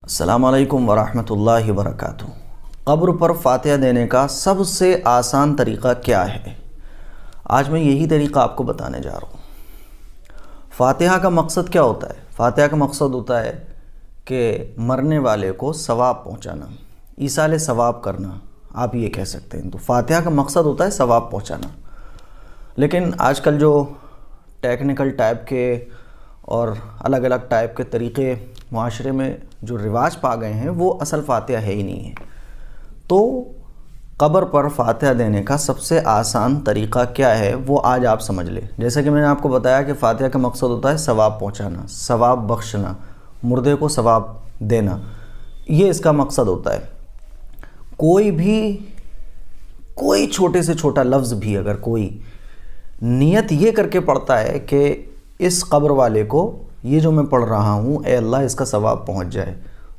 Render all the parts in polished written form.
السلام علیکم ورحمۃ اللہ وبرکاتہ۔ قبر پر فاتحہ دینے کا سب سے آسان طریقہ کیا ہے؟ آج میں یہی طریقہ آپ کو بتانے جا رہا ہوں۔ فاتحہ کا مقصد کیا ہوتا ہے؟ فاتحہ کا مقصد ہوتا ہے کہ مرنے والے کو ثواب پہنچانا، ایصال ثواب کرنا، آپ یہ کہہ سکتے ہیں۔ تو فاتحہ کا مقصد ہوتا ہے ثواب پہنچانا۔ لیکن آج کل جو ٹیکنیکل ٹائپ کے اور الگ الگ ٹائپ کے طریقے معاشرے میں جو رواج پا گئے ہیں وہ اصل فاتحہ ہے ہی نہیں ہے۔ تو قبر پر فاتحہ دینے کا سب سے آسان طریقہ کیا ہے وہ آج آپ سمجھ لیں۔ جیسے کہ میں نے آپ کو بتایا کہ فاتحہ کا مقصد ہوتا ہے ثواب پہنچانا، ثواب بخشنا، مردے کو ثواب دینا، یہ اس کا مقصد ہوتا ہے۔ کوئی چھوٹے سے چھوٹا لفظ بھی اگر کوئی نیت یہ کر کے پڑھتا ہے کہ اس قبر والے کو یہ جو میں پڑھ رہا ہوں اے اللہ اس کا ثواب پہنچ جائے،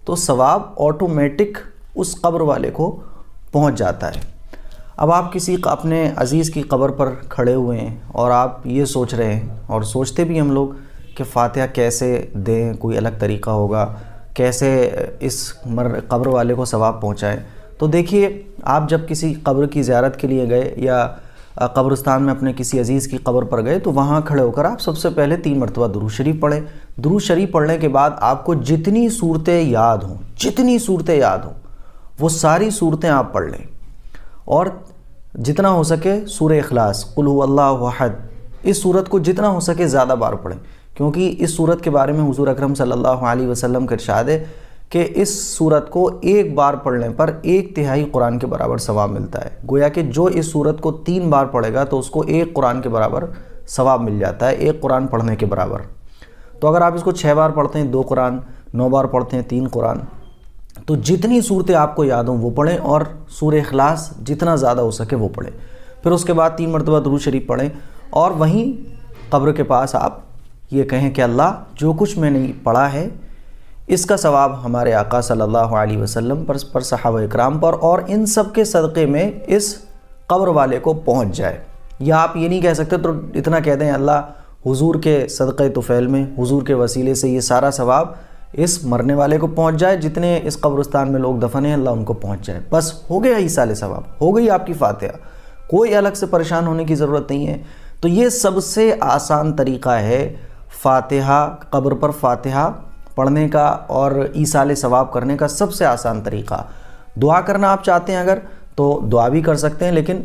تو ثواب آٹومیٹک اس قبر والے کو پہنچ جاتا ہے۔ اب آپ کسی اپنے عزیز کی قبر پر کھڑے ہوئے ہیں اور آپ یہ سوچ رہے ہیں، اور سوچتے بھی ہم لوگ، کہ فاتحہ کیسے دیں، کوئی الگ طریقہ ہوگا، کیسے اس قبر والے کو ثواب پہنچائیں۔ تو دیکھیے، آپ جب کسی قبر کی زیارت کے لیے گئے یا قبرستان میں اپنے کسی عزیز کی قبر پر گئے تو وہاں کھڑے ہو کر آپ سب سے پہلے 3 مرتبہ درود شریف پڑھیں۔ درود شریف پڑھنے کے بعد آپ کو جتنی صورتیں یاد ہوں وہ ساری صورتیں آپ پڑھ لیں، اور جتنا ہو سکے سورہ اخلاص، قل هو اللہ احد، اس صورت کو جتنا ہو سکے زیادہ بار پڑھیں، کیونکہ اس صورت کے بارے میں حضور اکرم صلی اللہ علیہ وسلم کا ارشاد ہے کہ اس صورت کو ایک بار پڑھنے پر 1/3 قرآن کے برابر ثواب ملتا ہے۔ گویا کہ جو اس صورت کو 3 بار پڑھے گا تو اس کو 1 قرآن کے برابر ثواب مل جاتا ہے، 1 قرآن پڑھنے کے برابر۔ تو اگر آپ اس کو 6 بار پڑھتے ہیں 2 قرآن، 9 بار پڑھتے ہیں 3 قرآن، تو جتنی صورتیں آپ کو یاد ہوں وہ پڑھیں، اور سورہ اخلاص جتنا زیادہ ہو سکے وہ پڑھیں۔ پھر اس کے بعد 3 مرتبہ درود شریف پڑھیں، اور وہیں قبر کے پاس آپ یہ کہیں کہ اللہ جو کچھ میں نے پڑھا ہے اس کا ثواب ہمارے آقا صلی اللہ علیہ وسلم پر، صحابہ اکرام پر، اور ان سب کے صدقے میں اس قبر والے کو پہنچ جائے۔ یا آپ یہ نہیں کہہ سکتے تو اتنا کہہ دیں اللہ حضور کے صدقہ طفیل میں، حضور کے وسیلے سے یہ سارا ثواب اس مرنے والے کو پہنچ جائے، جتنے اس قبرستان میں لوگ دفن ہیں اللہ ان کو پہنچ جائے۔ بس ہو گیا ایصال ثواب، ہو گئی آپ کی فاتحہ، کوئی الگ سے پریشان ہونے کی ضرورت نہیں ہے۔ تو یہ سب سے آسان طریقہ ہے فاتحہ، قبر پر فاتحہ پڑھنے کا اور ایصال ثواب کرنے کا سب سے آسان طریقہ۔ دعا کرنا آپ چاہتے ہیں اگر تو دعا بھی کر سکتے ہیں، لیکن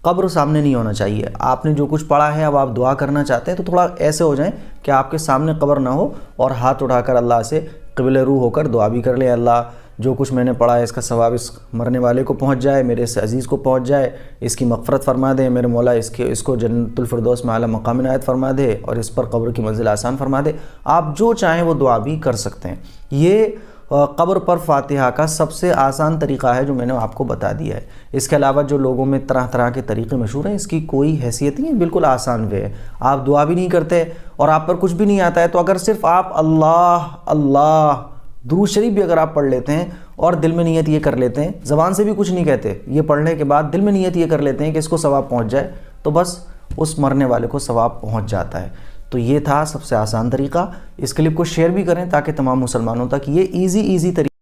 قبر سامنے نہیں ہونا چاہیے۔ آپ نے جو کچھ پڑھا ہے اب آپ دعا کرنا چاہتے ہیں تو تھوڑا ایسے ہو جائیں کہ آپ کے سامنے قبر نہ ہو، اور ہاتھ اٹھا کر اللہ سے قبلِ روح ہو کر دعا بھی کر لیں، اللہ جو کچھ میں نے پڑھا ہے اس کا ثواب اس مرنے والے کو پہنچ جائے، میرے اس عزیز کو پہنچ جائے، اس کی مغفرت فرما دے میرے مولا، اس کو جنت الفردوس میں اعلیٰ مقام عنایت فرما دے، اور اس پر قبر کی منزل آسان فرما دے۔ آپ جو چاہیں وہ دعا بھی کر سکتے ہیں۔ یہ قبر پر فاتحہ کا سب سے آسان طریقہ ہے جو میں نے آپ کو بتا دیا ہے۔ اس کے علاوہ جو لوگوں میں طرح طرح کے طریقے مشہور ہیں، اس کی کوئی حیثیت نہیں ہے، بالکل آسان وے ہے۔ آپ دعا بھی نہیں کرتے اور آپ پر کچھ بھی نہیں آتا ہے، تو اگر صرف آپ اللہ درود شریف بھی اگر آپ پڑھ لیتے ہیں اور دل میں نیت یہ کر لیتے ہیں، زبان سے بھی کچھ نہیں کہتے، یہ پڑھنے کے بعد دل میں نیت یہ کر لیتے ہیں کہ اس کو ثواب پہنچ جائے، تو بس اس مرنے والے کو ثواب پہنچ جاتا ہے۔ تو یہ تھا سب سے آسان طریقہ۔ اس کلپ کو شیئر بھی کریں تاکہ تمام مسلمانوں تک یہ ایزی طریقہ